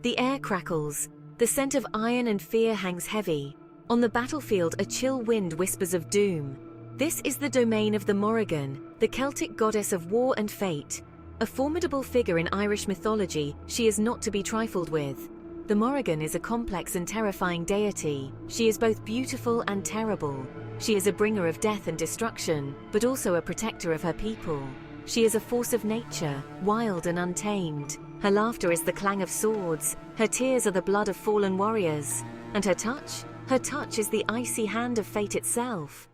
The air crackles. The scent of iron and fear hangs heavy. On the battlefield, a chill wind whispers of doom. This is the domain of the Morrigan, the Celtic goddess of war and fate. A formidable figure in Irish mythology, she is not to be trifled with. The Morrigan is a complex and terrifying deity. She is both beautiful and terrible. She is a bringer of death and destruction, but also a protector of her people. She is a force of nature, wild and untamed. Her laughter is the clang of swords. Her tears are the blood of fallen warriors. And her touch is the icy hand of fate itself.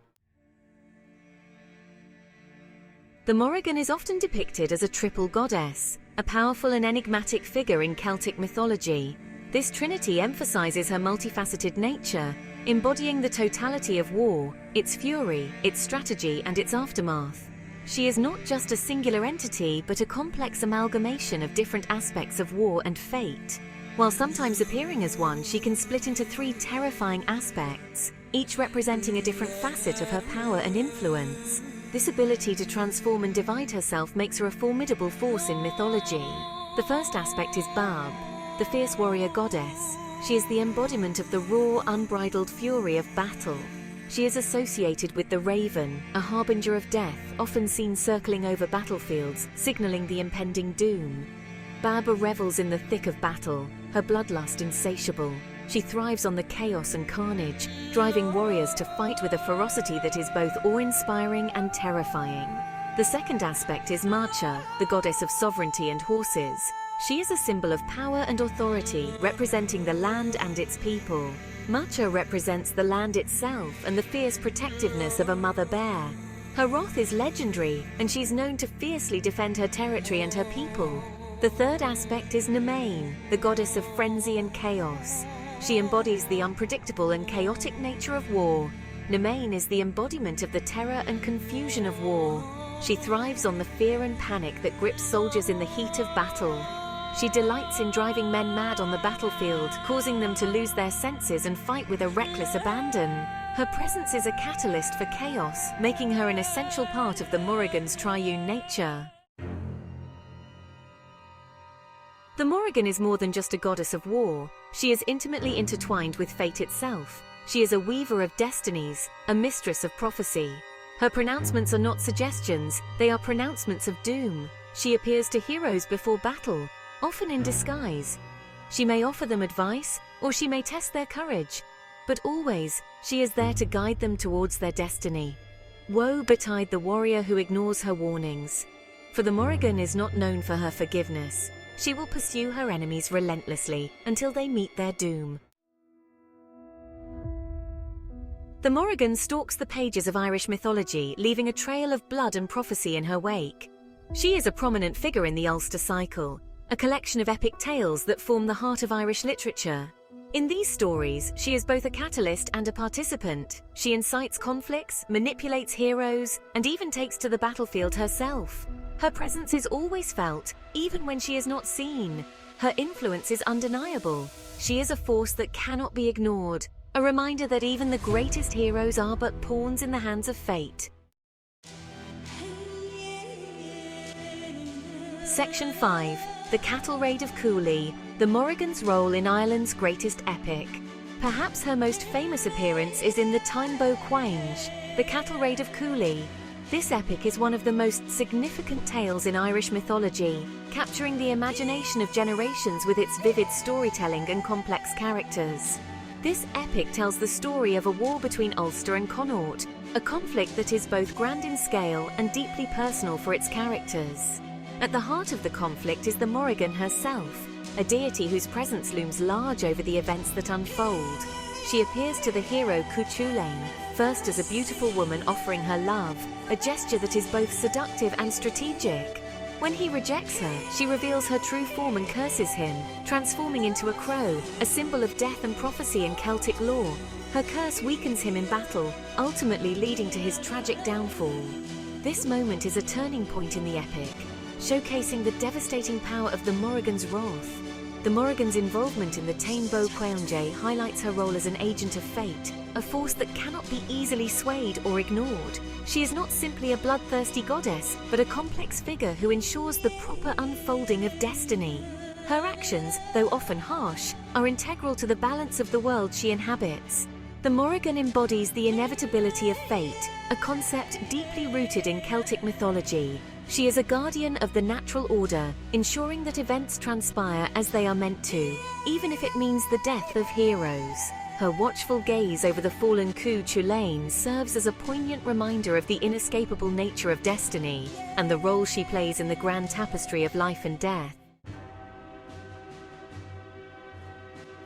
The Morrigan is often depicted as a triple goddess, a powerful and enigmatic figure in Celtic mythology. This trinity emphasizes her multifaceted nature, embodying the totality of war, its fury, its strategy, and its aftermath. She is not just a singular entity, but a complex amalgamation of different aspects of war and fate. While sometimes appearing as one, she can split into three terrifying aspects, each representing a different facet of her power and influence. This ability to transform and divide herself makes her a formidable force in mythology. The first aspect is Badb, the fierce warrior goddess. She is the embodiment of the raw, unbridled fury of battle. She is associated with the raven, a harbinger of death, often seen circling over battlefields, signaling the impending doom. Badb revels in the thick of battle, her bloodlust insatiable. She thrives on the chaos and carnage, driving warriors to fight with a ferocity that is both awe-inspiring and terrifying. The second aspect is Macha, the goddess of sovereignty and horses. She is a symbol of power and authority, representing the land and its people. Macha represents the land itself and the fierce protectiveness of a mother bear. Her wrath is legendary, and she's known to fiercely defend her territory and her people. The third aspect is Nemain, the goddess of frenzy and chaos. She embodies the unpredictable and chaotic nature of war. Nemain is the embodiment of the terror and confusion of war. She thrives on the fear and panic that grips soldiers in the heat of battle. She delights in driving men mad on the battlefield, causing them to lose their senses and fight with a reckless abandon. Her presence is a catalyst for chaos, making her an essential part of the Morrigan's triune nature. The Morrigan is more than just a goddess of war. She is intimately intertwined with fate itself. She is a weaver of destinies, a mistress of prophecy. Her pronouncements are not suggestions, they are pronouncements of doom. She appears to heroes before battle, often in disguise. She may offer them advice, or she may test their courage. But always, she is there to guide them towards their destiny. Woe betide the warrior who ignores her warnings. For the Morrigan is not known for her forgiveness. She will pursue her enemies relentlessly until they meet their doom. The Morrigan stalks the pages of Irish mythology, leaving a trail of blood and prophecy in her wake. She is a prominent figure in the Ulster cycle, a collection of epic tales that form the heart of Irish literature. In these stories, she is both a catalyst and a participant. She incites conflicts, manipulates heroes, and even takes to the battlefield herself. Her presence is always felt, even when she is not seen. Her influence is undeniable. She is a force that cannot be ignored, a reminder that even the greatest heroes are but pawns in the hands of fate. Section 5. The Cattle Raid of Cooley, the Morrigan's role in Ireland's greatest epic. Perhaps her most famous appearance is in the Timbo Quainge, the Cattle Raid of Cooley. This epic is one of the most significant tales in Irish mythology, capturing the imagination of generations with its vivid storytelling and complex characters. This epic tells the story of a war between Ulster and Connaught, a conflict that is both grand in scale and deeply personal for its characters. At the heart of the conflict is the Morrigan herself, a deity whose presence looms large over the events that unfold. She appears to the hero Cuchulainn, first as a beautiful woman offering her love, a gesture that is both seductive and strategic. When he rejects her, she reveals her true form and curses him, transforming into a crow, a symbol of death and prophecy in Celtic lore. Her curse weakens him in battle, ultimately leading to his tragic downfall. This moment is a turning point in the epic, showcasing the devastating power of the Morrigan's wrath. The Morrigan's involvement in the Timbo Quainge highlights her role as an agent of fate, a force that cannot be easily swayed or ignored. She is not simply a bloodthirsty goddess, but a complex figure who ensures the proper unfolding of destiny. Her actions, though often harsh, are integral to the balance of the world she inhabits. The Morrigan embodies the inevitability of fate, a concept deeply rooted in Celtic mythology. She is a guardian of the natural order, ensuring that events transpire as they are meant to, even if it means the death of heroes. Her watchful gaze over the fallen Tuireadh serves as a poignant reminder of the inescapable nature of destiny and the role she plays in the grand tapestry of life and death.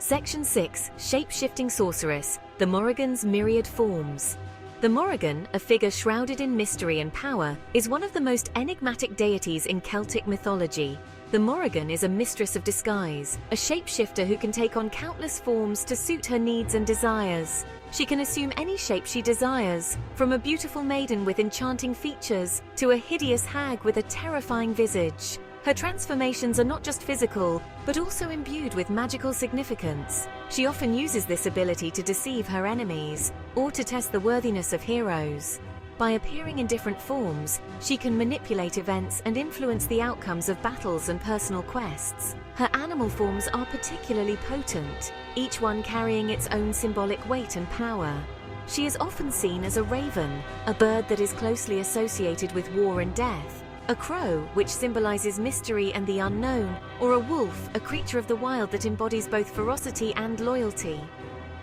Section 6. Shape-shifting Sorceress, the Morrigan's Myriad Forms. The Morrigan, a figure shrouded in mystery and power, is one of the most enigmatic deities in Celtic mythology. The Morrigan is a mistress of disguise, a shapeshifter who can take on countless forms to suit her needs and desires. She can assume any shape she desires, from a beautiful maiden with enchanting features to a hideous hag with a terrifying visage. Her transformations are not just physical, but also imbued with magical significance. She often uses this ability to deceive her enemies, or to test the worthiness of heroes. By appearing in different forms, she can manipulate events and influence the outcomes of battles and personal quests. Her animal forms are particularly potent, each one carrying its own symbolic weight and power. She is often seen as a raven, a bird that is closely associated with war and death, a crow, which symbolizes mystery and the unknown, or a wolf, a creature of the wild that embodies both ferocity and loyalty.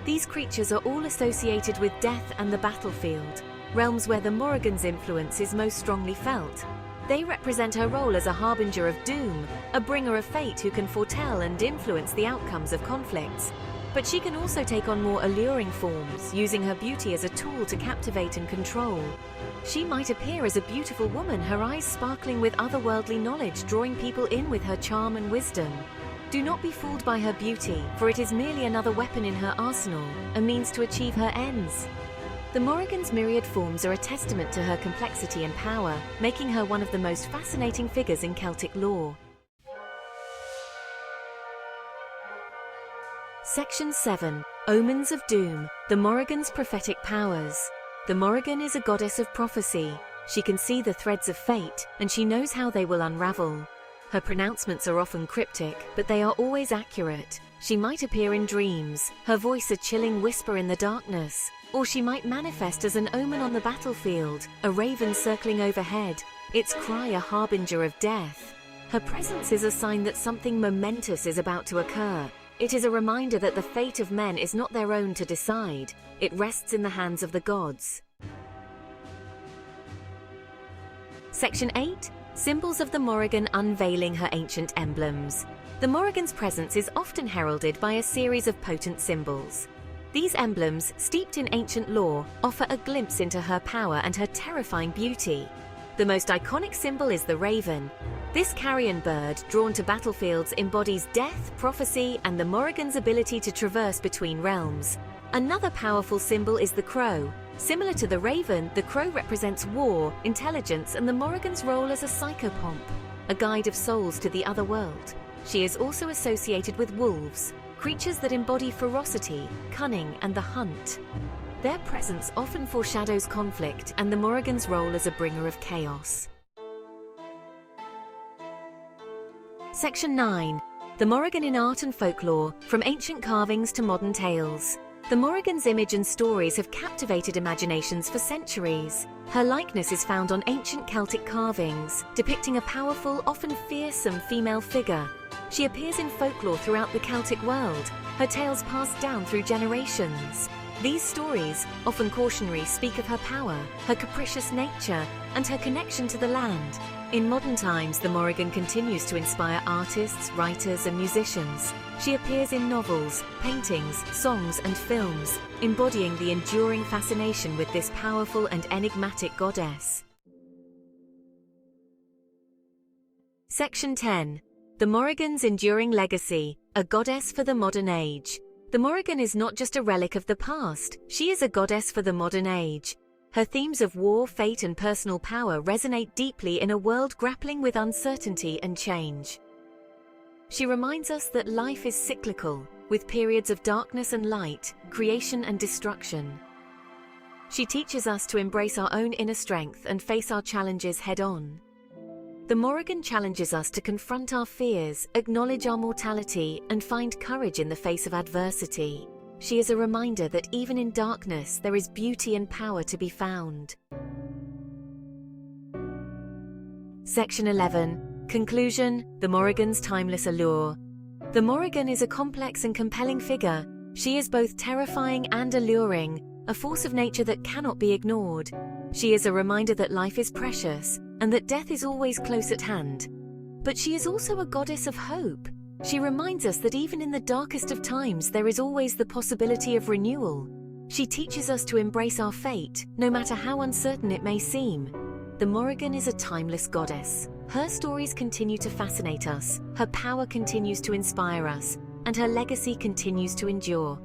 These creatures are all associated with death and the battlefield, realms where the Morrigan's influence is most strongly felt. They represent her role as a harbinger of doom, a bringer of fate who can foretell and influence the outcomes of conflicts. But she can also take on more alluring forms, using her beauty as a tool to captivate and control. She might appear as a beautiful woman, her eyes sparkling with otherworldly knowledge, drawing people in with her charm and wisdom. Do not be fooled by her beauty, for it is merely another weapon in her arsenal, a means to achieve her ends. The Morrigan's myriad forms are a testament to her complexity and power, making her one of the most fascinating figures in Celtic lore. Section 7. Omens of Doom, the Morrigan's prophetic powers. The Morrigan is a goddess of prophecy. She can see the threads of fate, and she knows how they will unravel. Her pronouncements are often cryptic, but they are always accurate. She might appear in dreams, her voice a chilling whisper in the darkness, or she might manifest as an omen on the battlefield, a raven circling overhead, its cry a harbinger of death. Her presence is a sign that something momentous is about to occur. It is a reminder that the fate of men is not their own to decide. It rests in the hands of the gods. Section 8. Symbols of the Morrigan unveiling her ancient emblems. The Morrigan's presence is often heralded by a series of potent symbols. These emblems, steeped in ancient lore, offer a glimpse into her power and her terrifying beauty. The most iconic symbol is the raven. This carrion bird, drawn to battlefields, embodies death, prophecy, and the Morrigan's ability to traverse between realms. Another powerful symbol is the crow. Similar to the raven, the crow represents war, intelligence, and the Morrigan's role as a psychopomp, a guide of souls to the other world. She is also associated with wolves, creatures that embody ferocity, cunning, and the hunt. Their presence often foreshadows conflict and the Morrigan's role as a bringer of chaos. Section 9. The Morrigan in art and folklore, from ancient carvings to modern tales. The Morrigan's image and stories have captivated imaginations for centuries. Her likeness is found on ancient Celtic carvings, depicting a powerful, often fearsome female figure. She appears in folklore throughout the Celtic world, her tales passed down through generations. These stories, often cautionary, speak of her power, her capricious nature, and her connection to the land. In modern times, the Morrigan continues to inspire artists, writers, and musicians. She appears in novels, paintings, songs, and films, embodying the enduring fascination with this powerful and enigmatic goddess. Section 10. The Morrigan's enduring legacy, a goddess for the modern age. The Morrigan is not just a relic of the past, she is a goddess for the modern age. Her themes of war, fate, and personal power resonate deeply in a world grappling with uncertainty and change. She reminds us that life is cyclical, with periods of darkness and light, creation and destruction. She teaches us to embrace our own inner strength and face our challenges head-on. The Morrigan challenges us to confront our fears, acknowledge our mortality, and find courage in the face of adversity. She is a reminder that even in darkness, there is beauty and power to be found. Section 11. Conclusion: the Morrigan's timeless allure. The Morrigan is a complex and compelling figure. She is both terrifying and alluring, a force of nature that cannot be ignored. She is a reminder that life is precious, and that death is always close at hand. But she is also a goddess of hope. She reminds us that even in the darkest of times, there is always the possibility of renewal. She teaches us to embrace our fate, no matter how uncertain it may seem. The Morrigan is a timeless goddess. Her stories continue to fascinate us, her power continues to inspire us, and her legacy continues to endure.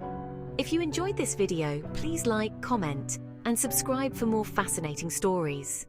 If you enjoyed this video, please like, comment, and subscribe for more fascinating stories.